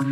Hello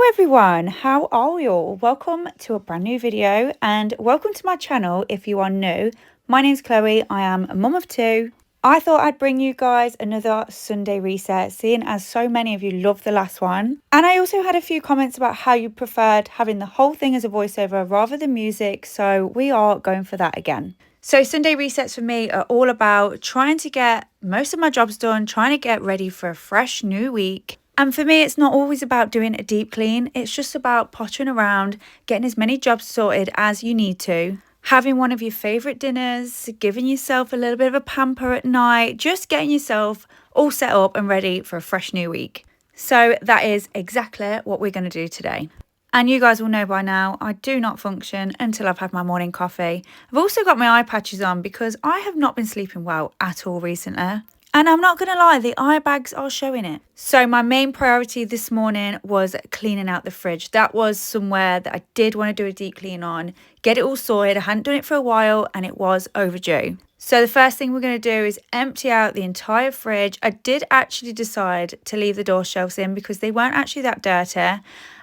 everyone, how are you all? Welcome to a brand new video and welcome to my channel if you are new. My name's Chloe, I am a mum of two. I thought I'd bring you guys another Sunday reset, seeing as so many of you loved the last one. And I also had a few comments about how you preferred having the whole thing as a voiceover rather than music, so we are going for that again. So Sunday resets for me are all about trying to get most of my jobs done, trying to get ready for a fresh new week. And for me, it's not always about doing a deep clean. It's just about pottering around, getting as many jobs sorted as you need to, having one of your favourite dinners, giving yourself a little bit of a pamper at night, just getting yourself all set up and ready for a fresh new week. So that is exactly what we're going to do today. And you guys will know by now, I do not function until I've had my morning coffee. I've also got my eye patches on because I have not been sleeping well at all recently. And I'm not going to lie, the eye bags are showing it. So my main priority this morning was cleaning out the fridge. That was somewhere that I did want to do a deep clean on, get it all sorted. I hadn't done it for a while and it was overdue. So the first thing we're going to do is empty out the entire fridge. I did actually decide to leave the door shelves in because they weren't actually that dirty.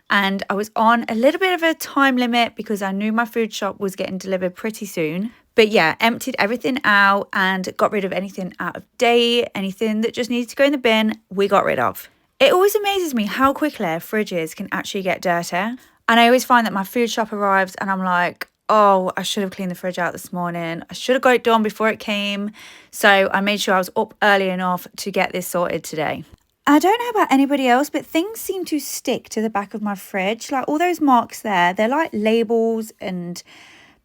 And I was on a little bit of a time limit because I knew my food shop was getting delivered pretty soon. But yeah, emptied everything out and got rid of anything out of date, anything that just needed to go in the bin, we got rid of. It always amazes me how quickly fridges can actually get dirty. And I always find that my food shop arrives and I'm like, oh, I should have cleaned the fridge out this morning. I should have got it done before it came. So I made sure I was up early enough to get this sorted today. I don't know about anybody else, but things seem to stick to the back of my fridge. Like all those marks there, they're like labels and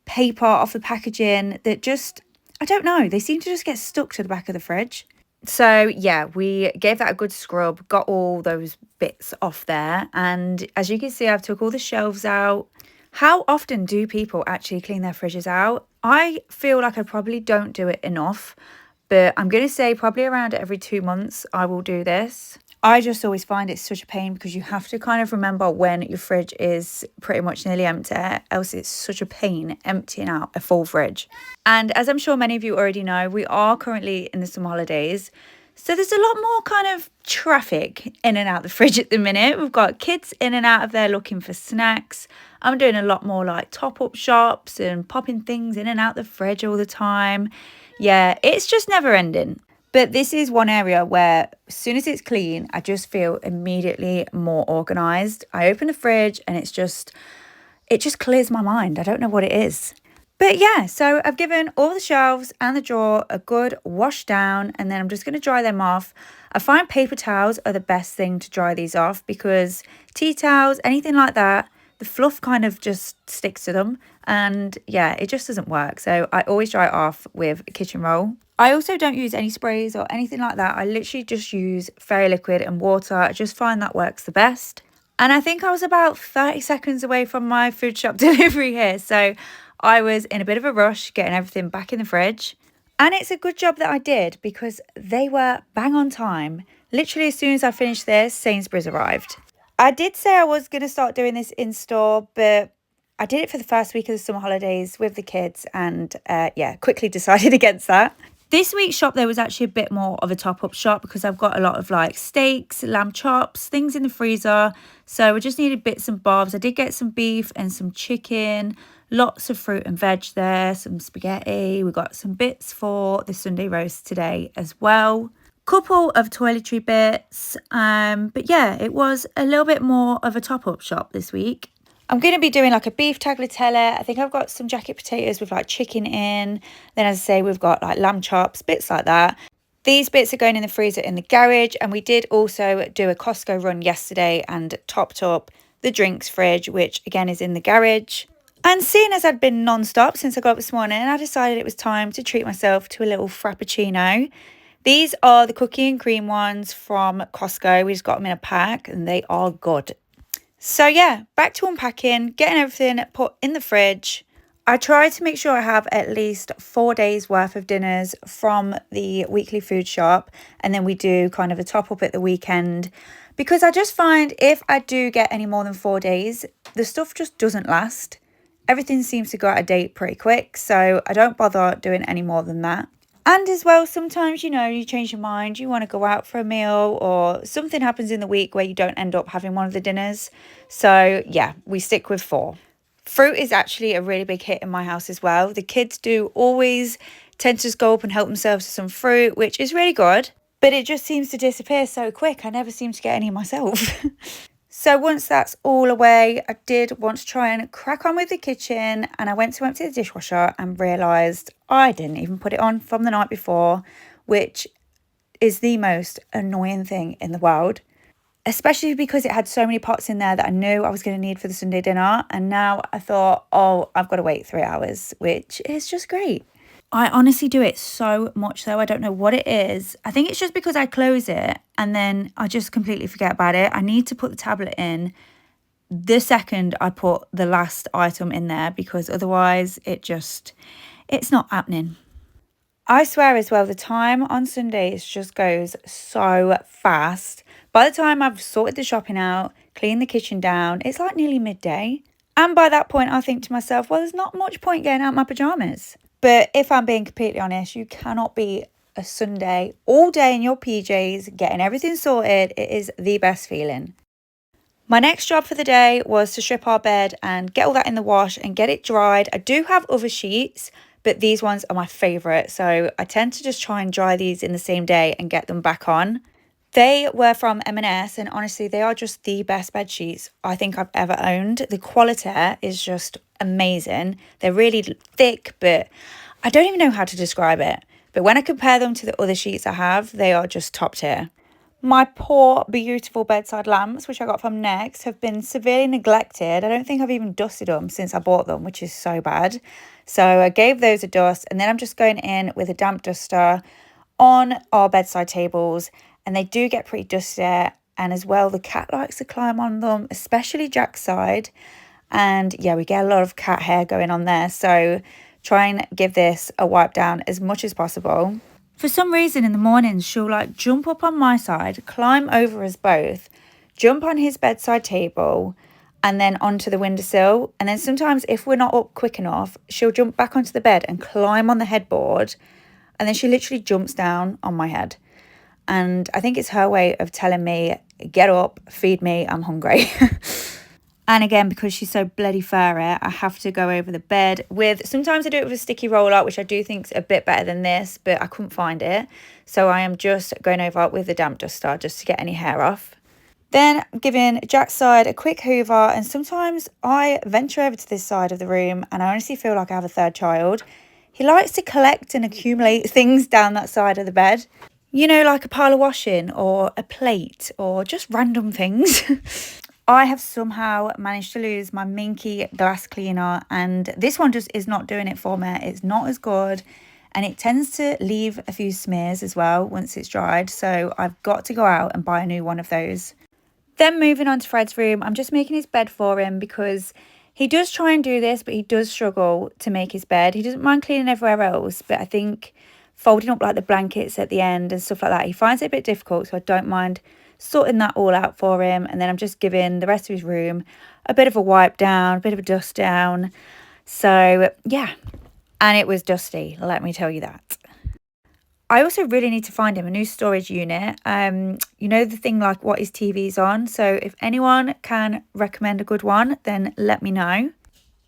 paper off the packaging that just, I don't know, they seem to just get stuck to the back of the fridge. So yeah, we gave that a good scrub, got all those bits off there. And as you can see, I've took all the shelves out. How often do people actually clean their fridges out? I feel like I probably don't do it enough. But I'm going to say probably around every 2 months I will do this. I just always find it such a pain because you have to kind of remember when your fridge is pretty much nearly empty, else it's such a pain emptying out a full fridge. And as I'm sure many of you already know, we are currently in the summer holidays. So there's a lot more kind of traffic in and out the fridge at the minute. We've got kids in and out of there looking for snacks. I'm doing a lot more like top-up shops and popping things in and out the fridge all the time. Yeah, it's just never ending. But this is one area where as soon as it's clean, I just feel immediately more organised. I open the fridge and it just clears my mind. I don't know what it is. But yeah, so I've given all the shelves and the drawer a good wash down and then I'm just going to dry them off. I find paper towels are the best thing to dry these off because tea towels, anything like that, the fluff kind of just sticks to them and yeah, it just doesn't work. So I always dry it off with a kitchen roll. I also don't use any sprays or anything like that. I literally just use fairy liquid and water. I just find that works the best. And I think I was about 30 seconds away from my food shop delivery here. So I was in a bit of a rush getting everything back in the fridge. And it's a good job that I did because they were bang on time. Literally as soon as I finished this, Sainsbury's arrived. I did say I was going to start doing this in store, but I did it for the first week of the summer holidays with the kids and yeah, quickly decided against that. This week's shop, there was actually a bit more of a top-up shop because I've got a lot of like steaks, lamb chops, things in the freezer. So I just needed bits and bobs. I did get some beef and some chicken, lots of fruit and veg there, some spaghetti. We got some bits for the Sunday roast today as well. Couple of toiletry bits. But yeah, it was a little bit more of a top-up shop this week. I'm going to be doing like a beef tagliatelle. I think I've got some jacket potatoes with like chicken in. Then as I say, we've got like lamb chops, bits like that. These bits are going in the freezer in the garage. And we did also do a Costco run yesterday and topped up the drinks fridge, which again is in the garage. And seeing as I'd been non-stop since I got up this morning, I decided it was time to treat myself to a little frappuccino. These are the cookie and cream ones from Costco. We just got them in a pack and they are good. So yeah, back to unpacking, getting everything put in the fridge. I try to make sure I have at least 4 days worth of dinners from the weekly food shop, and then we do kind of a top up at the weekend, because I just find if I do get any more than 4 days, the stuff just doesn't last. Everything seems to go out of date pretty quick, so I don't bother doing any more than that. And as well, sometimes, you change your mind, you want to go out for a meal, or something happens in the week where you don't end up having one of the dinners. So yeah, we stick with 4. Fruit is actually a really big hit in my house as well. The kids do always tend to just go up and help themselves to some fruit, which is really good, but it just seems to disappear so quick. I never seem to get any myself. So once that's all away, I did want to try and crack on with the kitchen, and I went to empty the dishwasher and realised I didn't even put it on from the night before, which is the most annoying thing in the world, especially because it had so many pots in there that I knew I was going to need for the Sunday dinner. And now I thought, oh, I've got to wait 3 hours, which is just great. I honestly do it so much though. I don't know what it is. I think it's just because I close it and then I just completely forget about it. I need to put the tablet in the second I put the last item in there, because otherwise it's not happening. I swear as well, the time on Sundays just goes so fast. By the time I've sorted the shopping out, cleaned the kitchen down, it's like nearly midday. And by that point, I think to myself, well, there's not much point getting out my pajamas. But if I'm being completely honest, you cannot be a Sunday all day in your PJs, getting everything sorted. It is the best feeling. My next job for the day was to strip our bed and get all that in the wash and get it dried. I do have other sheets, but these ones are my favourite. So I tend to just try and dry these in the same day and get them back on. They were from M&S, and honestly, they are just the best bed sheets I think I've ever owned. The quality is just amazing. They're really thick, but I don't even know how to describe it. But when I compare them to the other sheets I have, they are just top tier. My poor, beautiful bedside lamps, which I got from Next, have been severely neglected. I don't think I've even dusted them since I bought them, which is so bad. So I gave those a dust, and then I'm just going in with a damp duster on our bedside tables, and they do get pretty dusty. And as well, the cat likes to climb on them, especially Jack's side. And yeah, we get a lot of cat hair going on there. So try and give this a wipe down as much as possible. For some reason in the mornings, she'll like jump up on my side, climb over us both, jump on his bedside table, and then onto the windowsill. And then sometimes if we're not up quick enough, she'll jump back onto the bed and climb on the headboard. And then she literally jumps down on my head. And I think it's her way of telling me, get up, feed me, I'm hungry. And again, because she's so bloody furry, I have to go over the bed with, sometimes I do it with a sticky roller, which I do think is a bit better than this, but I couldn't find it. So I am just going over with the damp duster just to get any hair off. Then giving Jack's side a quick hoover, and sometimes I venture over to this side of the room and I honestly feel like I have a third child. He likes to collect and accumulate things down that side of the bed. Like a pile of washing or a plate or just random things. I have somehow managed to lose my Minky glass cleaner, and this one just is not doing it for me. It's not as good, and it tends to leave a few smears as well once it's dried. So I've got to go out and buy a new one of those. Then moving on to Fred's room, I'm just making his bed for him because he does try and do this, but he does struggle to make his bed. He doesn't mind cleaning everywhere else, but I think folding up like the blankets at the end and stuff like that, he finds it a bit difficult. So I don't mind sorting that all out for him. And then I'm just giving the rest of his room a bit of a wipe down, a bit of a dust down. So yeah, and it was dusty, let me tell you that. I also really need to find him a new storage unit. The thing like what his TV's on. So if anyone can recommend a good one, then let me know.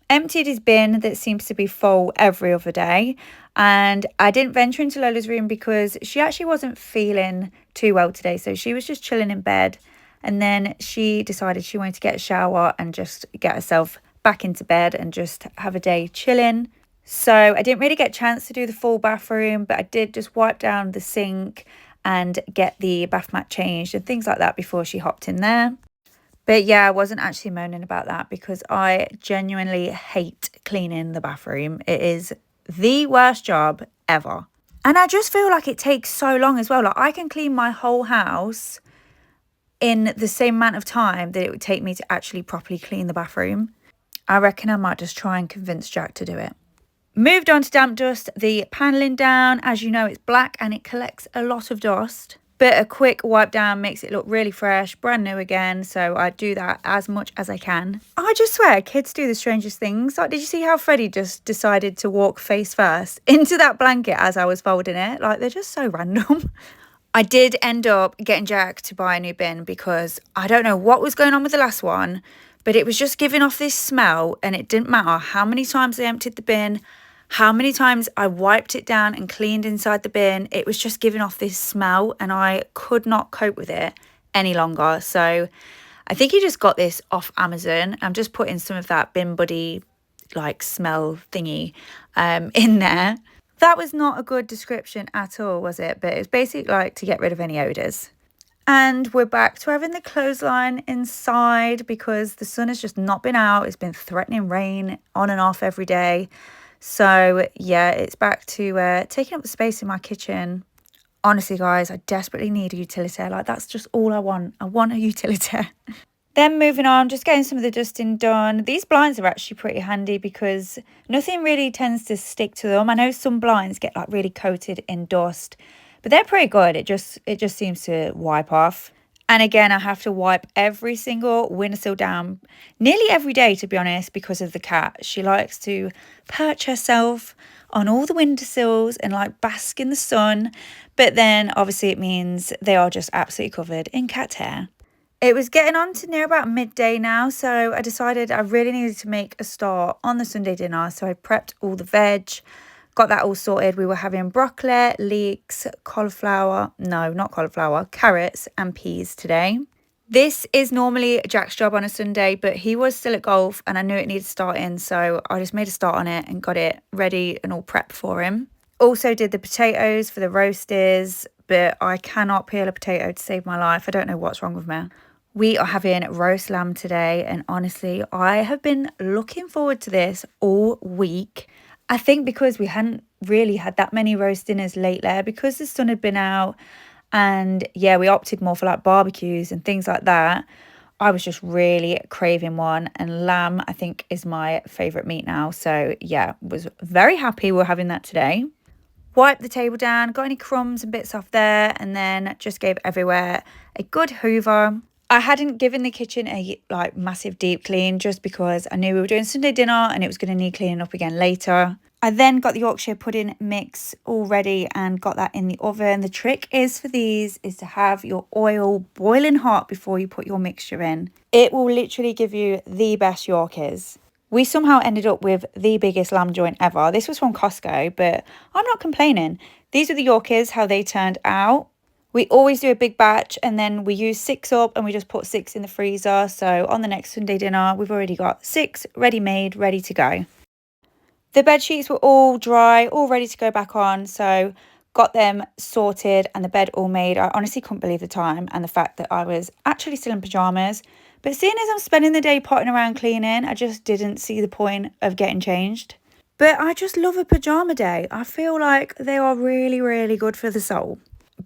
Emptied his bin that seems to be full every other day. And I didn't venture into Lola's room because she actually wasn't feeling too well today. So she was just chilling in bed. And then she decided she wanted to get a shower and just get herself back into bed and just have a day chilling. So I didn't really get a chance to do the full bathroom, but I did just wipe down the sink and get the bath mat changed and things like that before she hopped in there. But yeah, I wasn't actually moaning about that because I genuinely hate cleaning the bathroom. It is the worst job ever. And I just feel like it takes so long as well. Like I can clean my whole house in the same amount of time that it would take me to actually properly clean the bathroom. I reckon I might just try and convince Jack to do it. Moved on to damp dust the panelling down. As you know, it's black and it collects a lot of dust. But a quick wipe down makes it look really fresh, brand new again. So I do that as much as I can. I just swear, kids do the strangest things. Like, did you see how Freddie just decided to walk face first into that blanket as I was folding it? Like, they're just so random. I did end up getting Jack to buy a new bin because I don't know what was going on with the last one, but it was just giving off this smell, and it didn't matter how many times I emptied the bin, how many times I wiped it down and cleaned inside the bin. It was just giving off this smell, and I could not cope with it any longer. So I think he just got this off Amazon. I'm just putting some of that Bin Buddy like smell thingy in there. That was not a good description at all, was it? But it's basically like to get rid of any odours. And we're back to having the clothesline inside because the sun has just not been out. It's been threatening rain on and off every day. So yeah, it's back to taking up the space in my kitchen. Honestly, guys, I desperately need a utility. Like, that's just all I want. I want a utility. Then moving on, just getting some of the dusting done. These blinds are actually pretty handy because nothing really tends to stick to them. I know some blinds get like really coated in dust, but they're pretty good. It just seems to wipe off. And again, I have to wipe every single windowsill down nearly every day, to be honest, because of the cat. She likes to perch herself on all the windowsills and like bask in the sun. But then obviously it means they are just absolutely covered in cat hair. It was getting on to near about midday now, so I decided I really needed to make a start on the Sunday dinner. So I prepped all the veg, got that all sorted. We were having broccoli, leeks, cauliflower, no, not cauliflower, carrots and peas today. This is normally Jack's job on a Sunday, but he was still at golf and I knew it needed starting, so I just made a start on it and got it ready and all prepped for him. Also did the potatoes for the roasties, but I cannot peel a potato to save my life. I don't know what's wrong with me. We are having roast lamb today, and honestly, I have been looking forward to this all week. I think because we hadn't really had that many roast dinners lately, because the sun had been out, and yeah, we opted more for like barbecues and things like that. I was just really craving one, and lamb, I think, is my favourite meat now. So yeah, was very happy we're having that today. Wiped the table down, got any crumbs and bits off there, and then just gave everywhere a good hoover. I hadn't given the kitchen a like massive deep clean just because I knew we were doing Sunday dinner and it was going to need cleaning up again later. I then got the Yorkshire pudding mix all ready and got that in the oven. The trick is for these is to have your oil boiling hot before you put your mixture in. It will literally give you the best Yorkers. We somehow ended up with the biggest lamb joint ever. This was from Costco, but I'm not complaining. These are the Yorkers, how they turned out. We always do a big batch and then we use 6 up and we just put 6 in the freezer. So on the next Sunday dinner, we've already got 6 ready-made, ready to go. The bed sheets were all dry, all ready to go back on. So got them sorted and the bed all made. I honestly couldn't believe the time and the fact that I was actually still in pyjamas. But seeing as I'm spending the day potting around cleaning, I just didn't see the point of getting changed. But I just love a pyjama day. I feel like they are really, really good for the soul.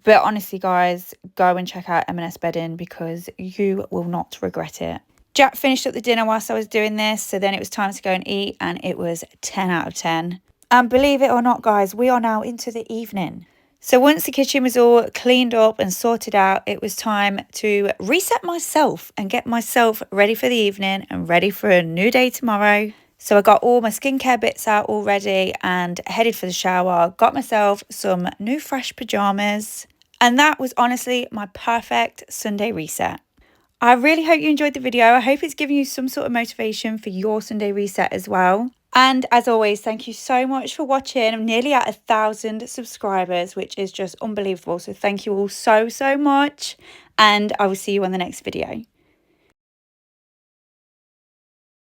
But honestly, guys, go and check out M&S bedding because you will not regret it. Jack finished up the dinner whilst I was doing this, so then it was time to go and eat, and it was 10 out of 10. And believe it or not, guys, we are now into the evening. So once the kitchen was all cleaned up and sorted out, it was time to reset myself and get myself ready for the evening and ready for a new day tomorrow. So I got all my skincare bits out already and headed for the shower, got myself some new fresh pyjamas, and that was honestly my perfect Sunday reset. I really hope you enjoyed the video. I hope it's given you some sort of motivation for your Sunday reset as well. And as always, thank you so much for watching. I'm nearly at 1,000 subscribers, which is just unbelievable. So thank you all so much, and I will see you on the next video.